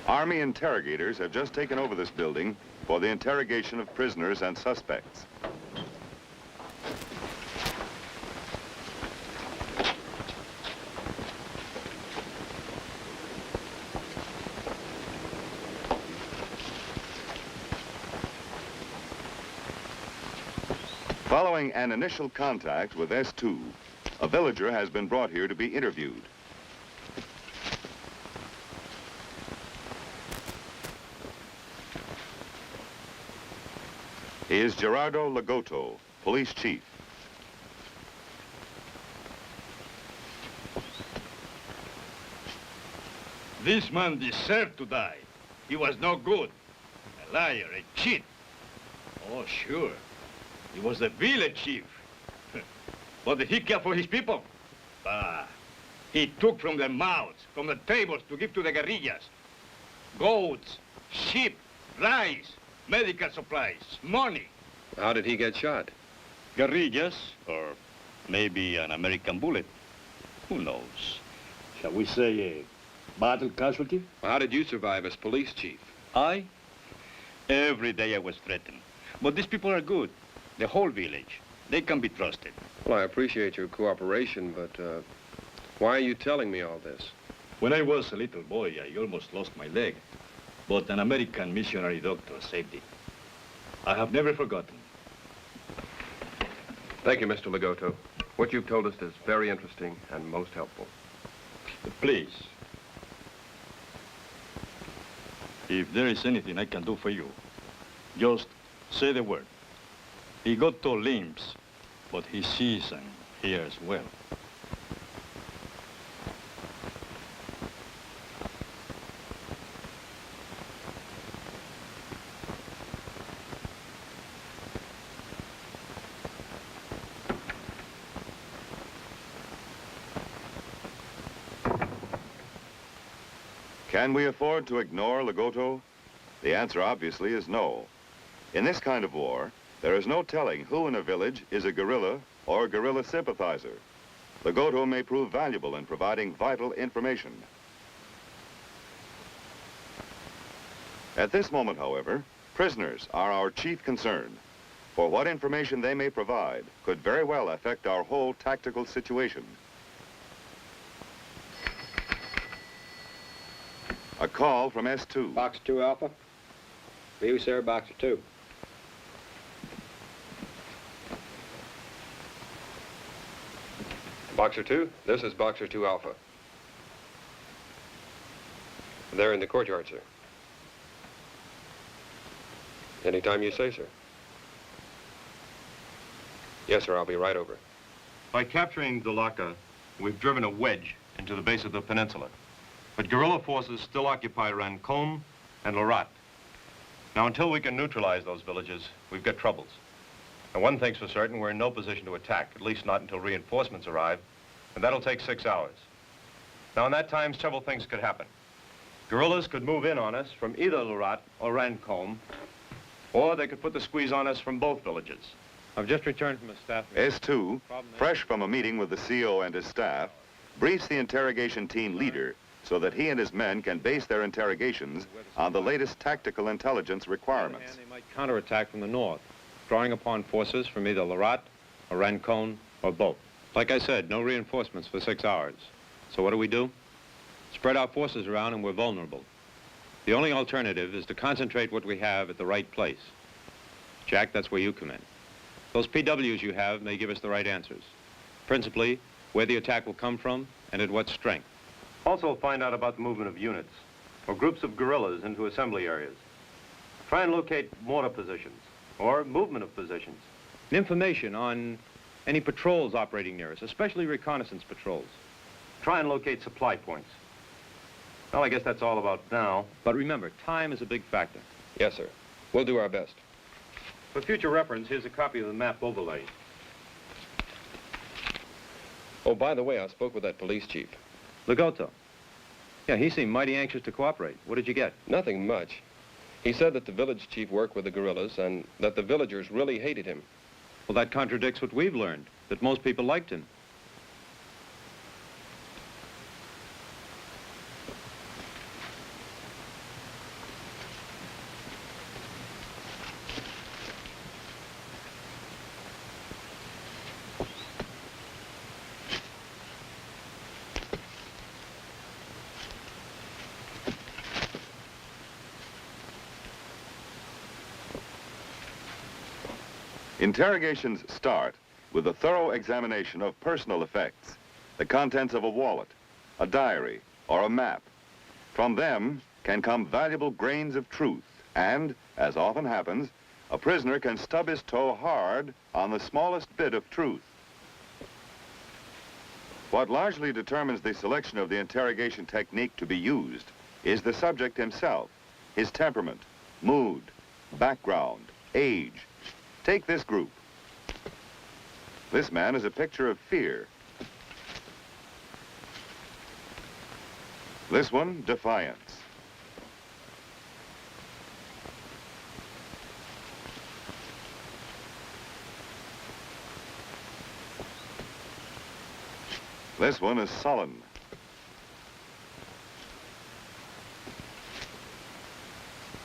Army interrogators have just taken over this building for the interrogation of prisoners and suspects. Following an initial contact with S2, a villager has been brought here to be interviewed. He is Gerardo Lagoto, police chief. This man deserved to die. He was no good. A liar, a cheat. Oh, sure. He was the village chief. But did he care for his people? Bah. He took from their mouths, from the tables to give to the guerrillas. Goats, sheep, rice, medical supplies, money. How did he get shot? Guerrillas, or maybe an American bullet. Who knows? Shall we say a battle casualty? Well, how did you survive as police chief? I? Every day I was threatened. But these people are good. The whole village. They can be trusted. Well, I appreciate your cooperation, but why are you telling me all this? When I was a little boy, I almost lost my leg. But an American missionary doctor saved it. I have never forgotten. Thank you, Mr. Lagoto. What you've told us is very interesting and most helpful. Please. If there is anything I can do for you, just say the word. He got 2 limbs, but he sees and hears well. Can we afford to ignore Lagoto? The answer obviously is no. In this kind of war, there is no telling who in a village is a guerrilla or guerrilla sympathizer. Lagoto may prove valuable in providing vital information. At this moment, however, prisoners are our chief concern, for what information they may provide could very well affect our whole tactical situation. A call from S2. Box 2 Alpha. View, sir, Boxer 2. Boxer 2, this is Boxer 2 Alpha. They're in the courtyard, sir. Anytime you say, sir. Yes, sir, I'll be right over. By capturing Dulaka, we've driven a wedge into the base of the peninsula. But guerrilla forces still occupy Rancon and Lorat. Now, until we can neutralize those villages, we've got troubles. And one thing's for certain, we're in no position to attack, at least not until reinforcements arrive, and that'll take 6 hours. Now, in that time, several things could happen. Guerrillas could move in on us from either Lorat or Rancon, or they could put the squeeze on us from both villages. I've just returned from a staff meeting. S2, fresh from a meeting with the CO and his staff, briefs the interrogation team leader so that he and his men can base their interrogations on the latest tactical intelligence requirements. They might counterattack from the north, drawing upon forces from either Lorat or Rancon or both. Like I said, no reinforcements for 6 hours. So what do? Spread our forces around and we're vulnerable. The only alternative is to concentrate what we have at the right place. Jack, that's where you come in. Those PWs you have may give us the right answers. Principally, where the attack will come from and at what strength. Also, find out about the movement of units or groups of guerrillas into assembly areas. Try and locate mortar positions or movement of positions. Information on any patrols operating near us, especially reconnaissance patrols. Try and locate supply points. Well, I guess that's all about now. But remember, time is a big factor. Yes, sir. We'll do our best. For future reference, here's a copy of the map overlay. Oh, by the way, I spoke with that police chief. Legoto. Yeah, he seemed mighty anxious to cooperate. What did you get? Nothing much. He said that the village chief worked with the guerrillas and that the villagers really hated him. Well, that contradicts what we've learned, that most people liked him. Interrogations start with a thorough examination of personal effects, the contents of a wallet, a diary, or a map. From them can come valuable grains of truth, and, as often happens, a prisoner can stub his toe hard on the smallest bit of truth. What largely determines the selection of the interrogation technique to be used is the subject himself, his temperament, mood, background, age. Take this group. This man is a picture of fear. This one, defiance. This one is sullen.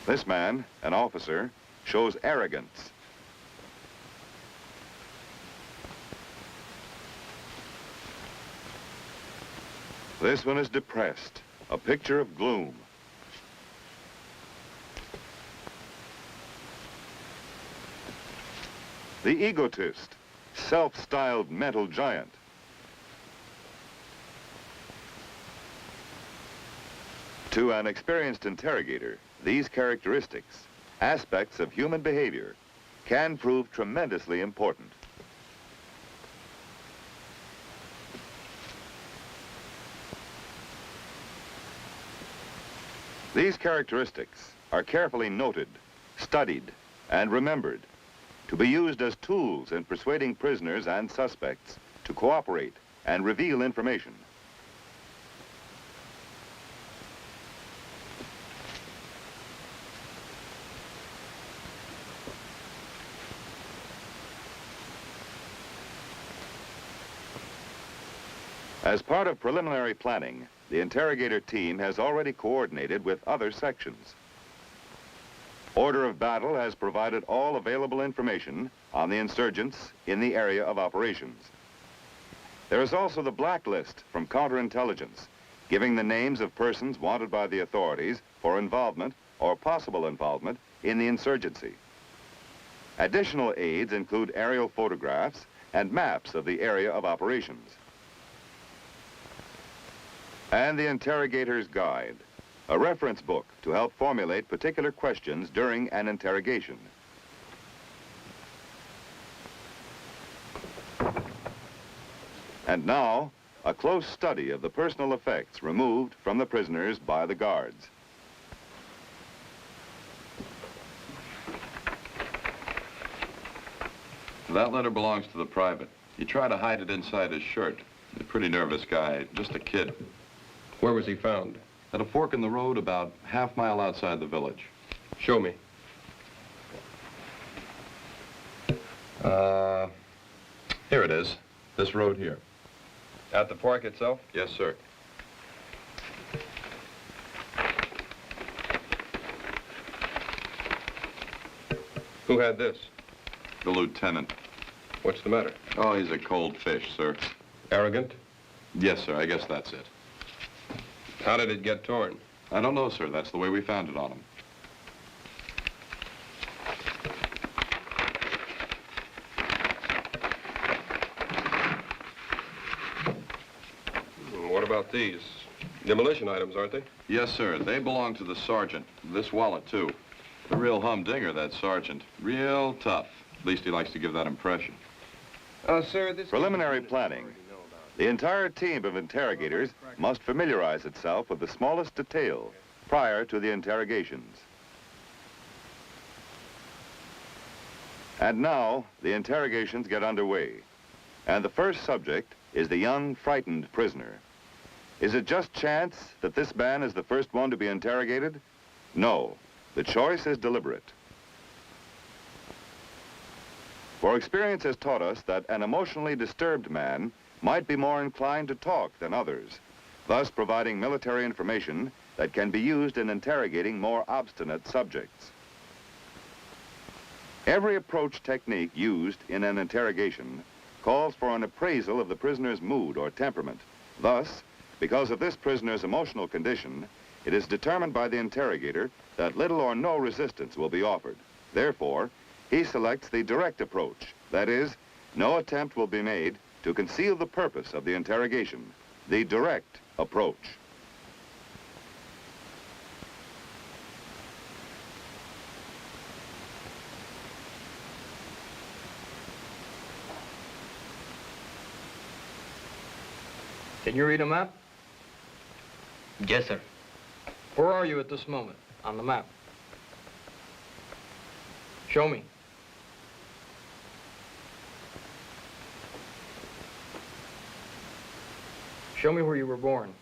This man, an officer, shows arrogance. This one is depressed, a picture of gloom. The egotist, self-styled mental giant. To an experienced interrogator, these characteristics, aspects of human behavior, can prove tremendously important. These characteristics are carefully noted, studied, and remembered to be used as tools in persuading prisoners and suspects to cooperate and reveal information. As part of preliminary planning, the interrogator team has already coordinated with other sections. Order of battle has provided all available information on the insurgents in the area of operations. There is also the blacklist from counterintelligence, giving the names of persons wanted by the authorities for involvement or possible involvement in the insurgency. Additional aids include aerial photographs and maps of the area of operations. And the Interrogator's Guide, a reference book to help formulate particular questions during an interrogation. And now, a close study of the personal effects removed from the prisoners by the guards. That letter belongs to the private. He tried to hide it inside his shirt. He's a pretty nervous guy, just a kid. Where was he found? At a fork in the road about half-mile outside the village. Show me. Here it is. This road here. At the fork itself? Yes, sir. Who had this? The lieutenant. What's the matter? Oh, he's a cold fish, sir. Arrogant? Yes, sir, I guess that's it. How did it get torn? I don't know, sir. That's the way we found it on him. What about these? Demolition items, aren't they? Yes, sir. They belong to the sergeant. This wallet, too. The real humdinger, that sergeant. Real tough. At least he likes to give that impression. Sir, this... Preliminary planning. The entire team of interrogators must familiarize itself with the smallest detail prior to the interrogations. And now, the interrogations get underway. And the first subject is the young, frightened prisoner. Is it just chance that this man is the first one to be interrogated? No. The choice is deliberate. For experience has taught us that an emotionally disturbed man might be more inclined to talk than others, thus providing military information that can be used in interrogating more obstinate subjects. Every approach technique used in an interrogation calls for an appraisal of the prisoner's mood or temperament. Thus, because of this prisoner's emotional condition, it is determined by the interrogator that little or no resistance will be offered. Therefore, he selects the direct approach. That is, no attempt will be made to conceal the purpose of the interrogation. The direct approach. Can you read a map? Yes, sir. Where are you at this moment on the map? Show me. Show me where you were born.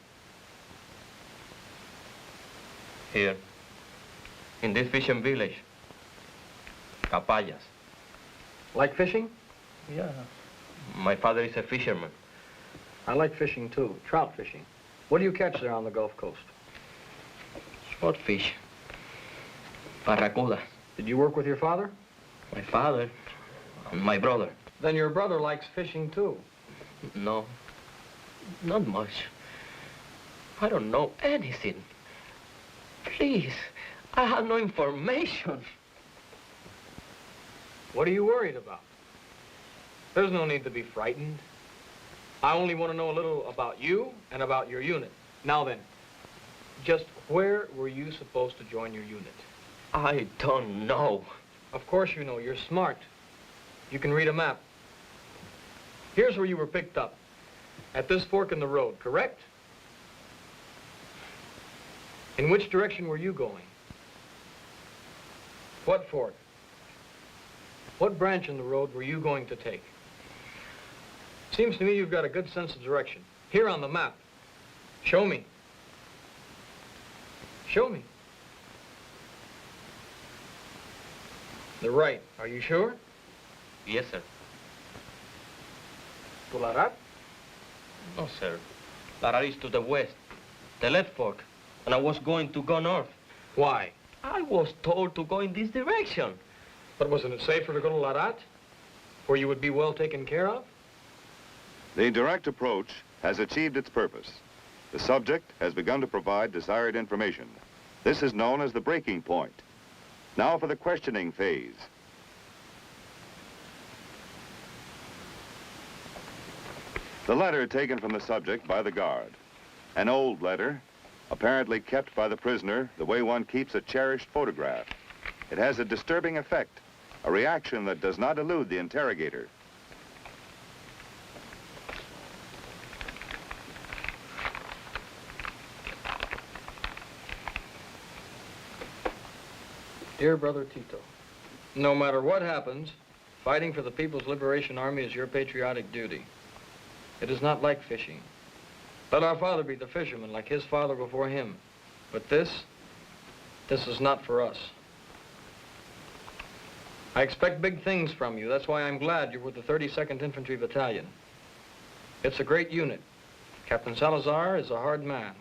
Here. In this fishing village. Capayas. Like fishing? Yeah. My father is a fisherman. I like fishing too, trout fishing. What do you catch there on the Gulf Coast? Swordfish. Barracuda. Did you work with your father? My father and my brother. Then your brother likes fishing too. No. Not much. I don't know anything. Please, I have no information. What are you worried about? There's no need to be frightened. I only want to know a little about you and about your unit. Now then, just where were you supposed to join your unit? I don't know. Of course you know. You're smart. You can read a map. Here's where you were picked up. At this fork in the road, correct? In which direction were you going? What fork? What branch in the road were you going to take? Seems to me you've got a good sense of direction. Here on the map. Show me. Show me. The right. Are you sure? Yes, sir. To Larat? No, sir. Lara is to the west. The left fork. And I was going to go north. Why? I was told to go in this direction. But wasn't it safer to go to Larat, where you would be well taken care of? The direct approach has achieved its purpose. The subject has begun to provide desired information. This is known as the breaking point. Now for the questioning phase. The letter taken from the subject by the guard. An old letter, apparently kept by the prisoner the way one keeps a cherished photograph. It has a disturbing effect, a reaction that does not elude the interrogator. Dear Brother Tito, no matter what happens, fighting for the People's Liberation Army is your patriotic duty. It is not like fishing. Let our father be the fisherman like his father before him. But this is not for us. I expect big things from you. That's why I'm glad you're with the 32nd Infantry Battalion. It's a great unit. Captain Salazar is a hard man,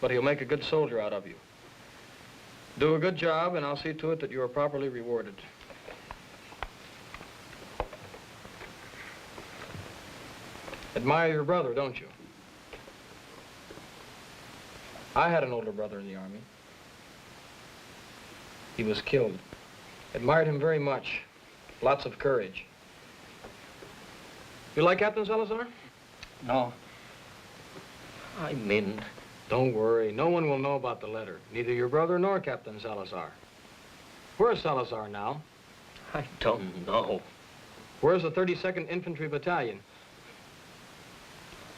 but he'll make a good soldier out of you. Do a good job, and I'll see to it that you are properly rewarded. Admire your brother, don't you? I had an older brother in the Army. He was killed. Admired him very much. Lots of courage. You like Captain Salazar? No. I mean... Don't worry. No one will know about the letter. Neither your brother nor Captain Salazar. Where's Salazar now? I don't know. Where's the 32nd Infantry Battalion?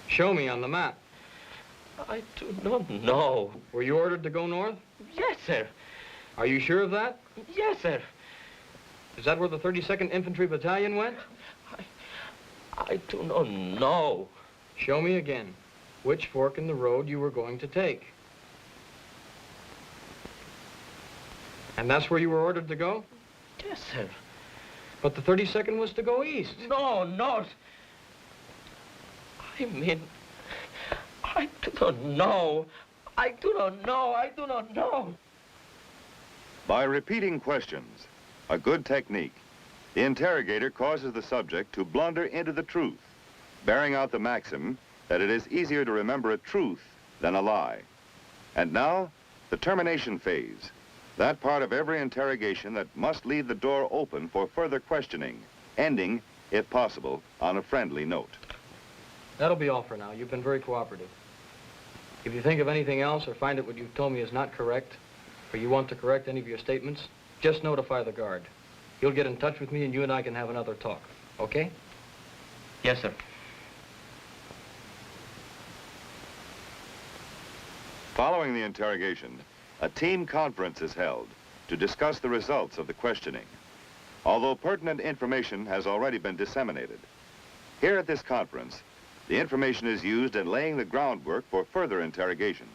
Show me on the map. I do not know. Were you ordered to go north? Yes, sir. Are you sure of that? Yes, sir. Is that where the 32nd Infantry Battalion went? I do not know. Show me again which fork in the road you were going to take. And that's where you were ordered to go? Yes, sir. But the 32nd was to go east. No, not. I mean, I do not know. I do not know. I do not know. By repeating questions, a good technique, the interrogator causes the subject to blunder into the truth, bearing out the maxim that it is easier to remember a truth than a lie. And now, the termination phase, that part of every interrogation that must leave the door open for further questioning, ending, if possible, on a friendly note. That'll be all for now. You've been very cooperative. If you think of anything else or find that what you've told me is not correct, or you want to correct any of your statements, just notify the guard. He'll get in touch with me and you and I can have another talk. Okay? Yes, sir. Following the interrogation, a team conference is held to discuss the results of the questioning. Although pertinent information has already been disseminated, here at this conference, the information is used in laying the groundwork for further interrogations.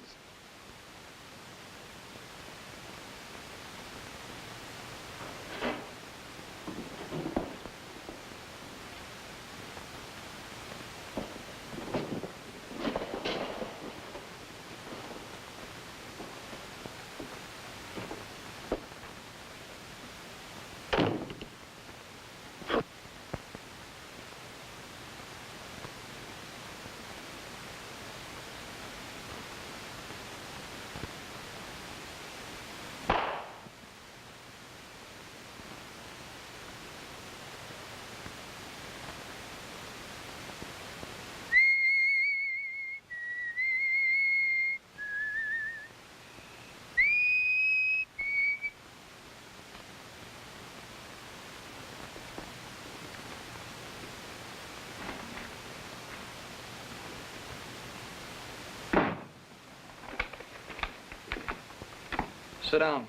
Sit down.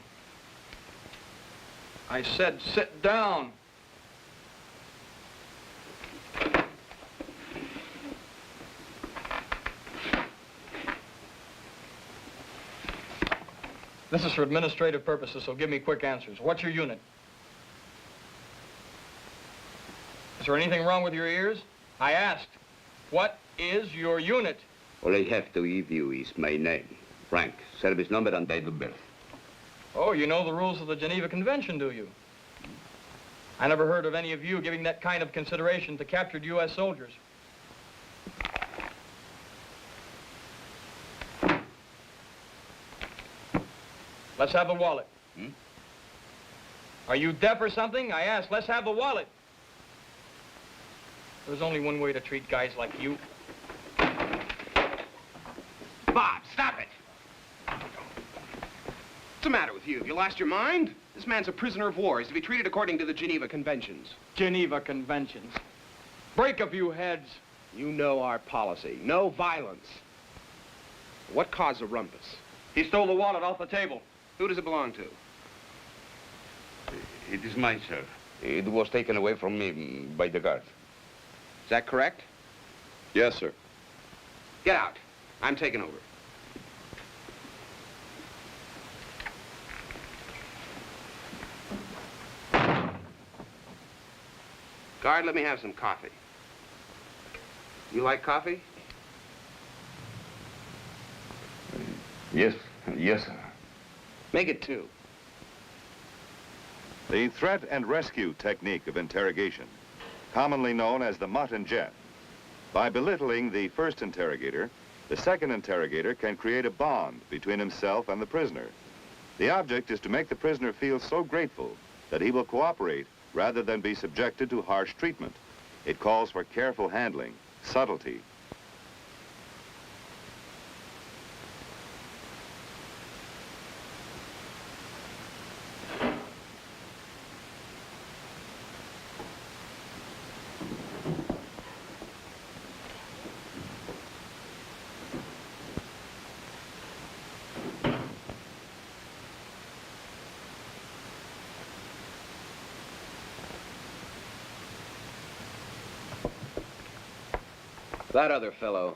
I said sit down. This is for administrative purposes, so give me quick answers. What's your unit? Is there anything wrong with your ears? I asked, what is your unit? All I have to give you is my name, rank, service number, and date of birth. Oh, you know the rules of the Geneva Convention, do you? I never heard of any of you giving that kind of consideration to captured U.S. soldiers. Let's have the wallet. Are you deaf or something? I asked, let's have the wallet. There's only one way to treat guys like you. Bob, stop it! What's the matter with you? Have you lost your mind? This man's a prisoner of war. He's to be treated according to the Geneva Conventions. Geneva Conventions. Break a few heads. You know our policy. No violence. What caused the rumpus? He stole the wallet off the table. Who does it belong to? It is mine, sir. It was taken away from me by the guard. Is that correct? Yes, sir. Get out. I'm taking over. Guard, let me have some coffee. You like coffee? Yes, yes, sir. Make it 2. The threat and rescue technique of interrogation, commonly known as the mutt and jet. By belittling the first interrogator, the second interrogator can create a bond between himself and the prisoner. The object is to make the prisoner feel so grateful that he will cooperate rather than be subjected to harsh treatment. It calls for careful handling, subtlety. That other fellow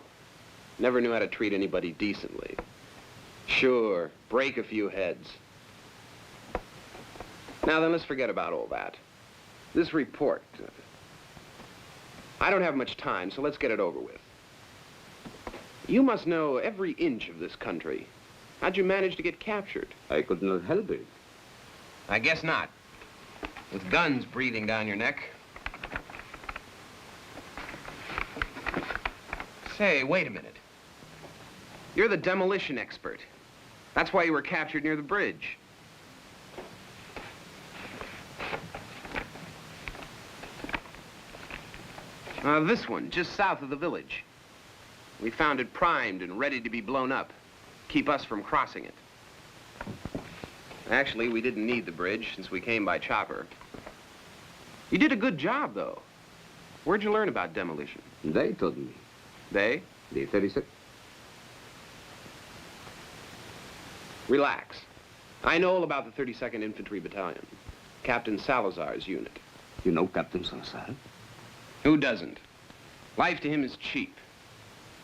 never knew how to treat anybody decently. Sure, break a few heads. Now then, let's forget about all that. This report. I don't have much time, so let's get it over with. You must know every inch of this country. How'd you manage to get captured? I could not help it. I guess not. With guns breathing down your neck. Say, wait a minute. You're the demolition expert. That's why you were captured near the bridge. This one, just south of the village. We found it primed and ready to be blown up. Keep us from crossing it. Actually, we didn't need the bridge since we came by chopper. You did a good job, though. Where'd you learn about demolition? They told me. They? The 36th. Relax. I know all about the 32nd Infantry Battalion. Captain Salazar's unit. You know Captain Salazar? Who doesn't? Life to him is cheap.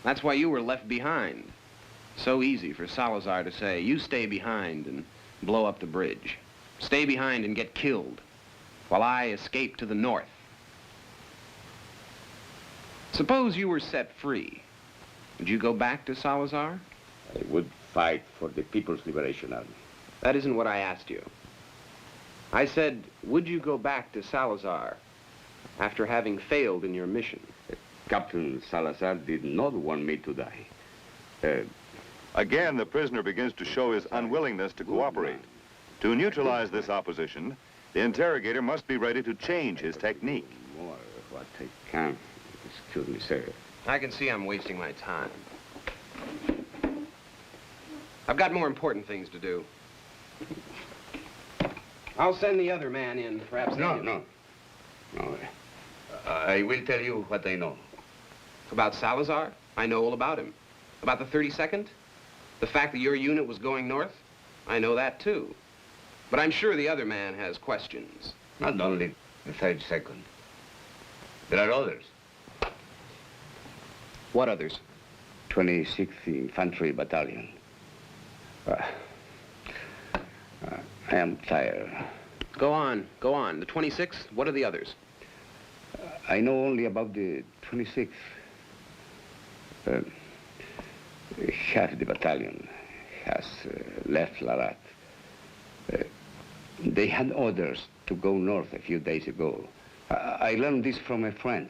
That's why you were left behind. So easy for Salazar to say, you stay behind and blow up the bridge. Stay behind and get killed, while I escape to the north. Suppose you were set free. Would you go back to Salazar? I would fight for the People's Liberation Army. That isn't what I asked you. I said, would you go back to Salazar after having failed in your mission? Captain Salazar did not want me to die. Again, the prisoner begins to show his unwillingness to cooperate. To neutralize this opposition, the interrogator must be ready to change his technique. More what I can. Excuse me, sir. I can see I'm wasting my time. I've got more important things to do. I'll send the other man in, perhaps. No. I will tell you what I know. About Salazar? I know all about him. About the 32nd? The fact that your unit was going north? I know that, too. But I'm sure the other man has questions. Not only the 32nd. There are others. What others? 26th Infantry Battalion. I am tired. Go on. The 26th? What are the others? I know only about the 26th. Half the battalion has left Larat. They had orders to go north a few days ago. I learned this from a friend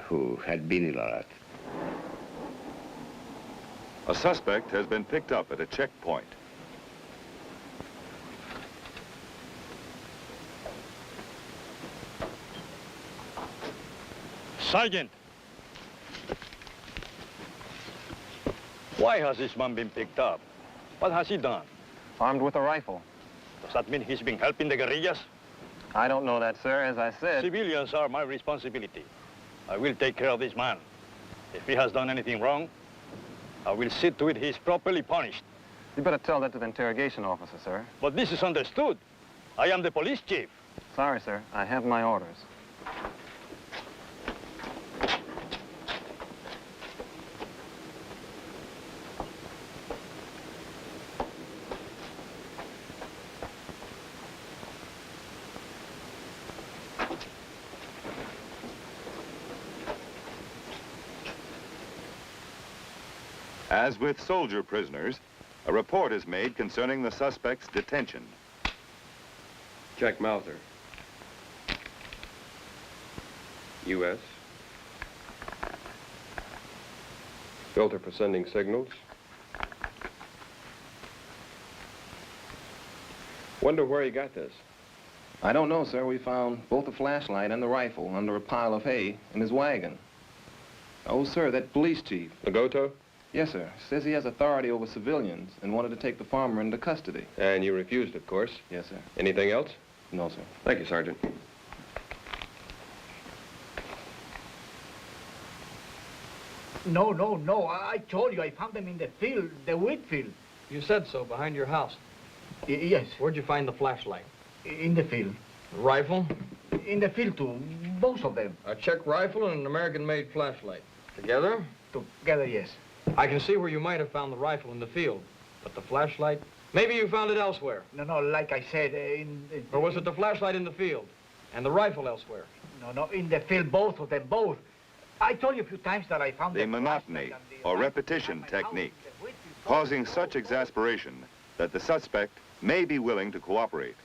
who had been in Larat. A suspect has been picked up at a checkpoint. Sergeant! Why has this man been picked up? What has he done? Armed with a rifle. Does that mean he's been helping the guerrillas? I don't know that, sir. As I said... Civilians are my responsibility. I will take care of this man. If he has done anything wrong, I will see to it he's properly punished. You better tell that to the interrogation officer, sir. But this is understood. I am the police chief. Sorry, sir. I have my orders. As with soldier prisoners, a report is made concerning the suspect's detention. Check Mauser. U.S. Filter for sending signals. Wonder where he got this. I don't know, sir. We found both the flashlight and the rifle under a pile of hay in his wagon. Oh, sir, that police chief. Legoto? Yes, sir. Says he has authority over civilians and wanted to take the farmer into custody. And you refused, of course. Yes, sir. Anything else? No, sir. Thank you, Sergeant. No. I told you I found them in the field, the wheat field. You said so, behind your house. Yes, Where'd you find the flashlight? in the field. Rifle? In the field, too. Both of them. A Czech rifle and an American-made flashlight. Together? Together, yes. I can see where you might have found the rifle in the field. But the flashlight? Maybe you found it elsewhere. No, like I said, Or was it the flashlight in the field and the rifle elsewhere? No, in the field, both of them, both. I told you a few times that I found The monotony or repetition technique, causing such exasperation that the suspect may be willing to cooperate.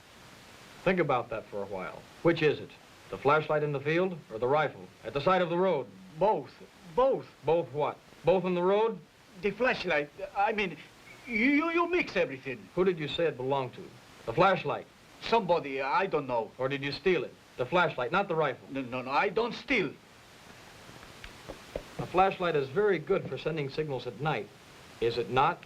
Think about that for a while. Which is it? The flashlight in the field or the rifle at the side of the road? Both. Both what? Both in the road? The flashlight, I mean, you mix everything. Who did you say it belonged to? The flashlight? Somebody, I don't know. Or did you steal it? The flashlight, not the rifle. No, I don't steal. A flashlight is very good for sending signals at night, is it not?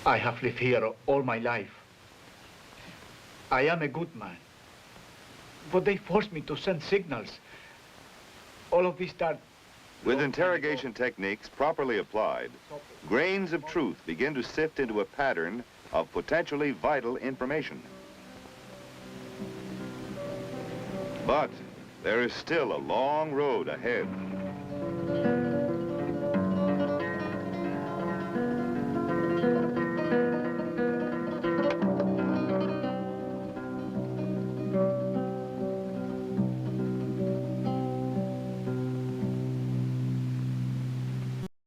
I have lived here all my life. I am a good man. But they forced me to send signals. All of this that... With interrogation techniques properly applied, grains of truth begin to sift into a pattern of potentially vital information. But there is still a long road ahead.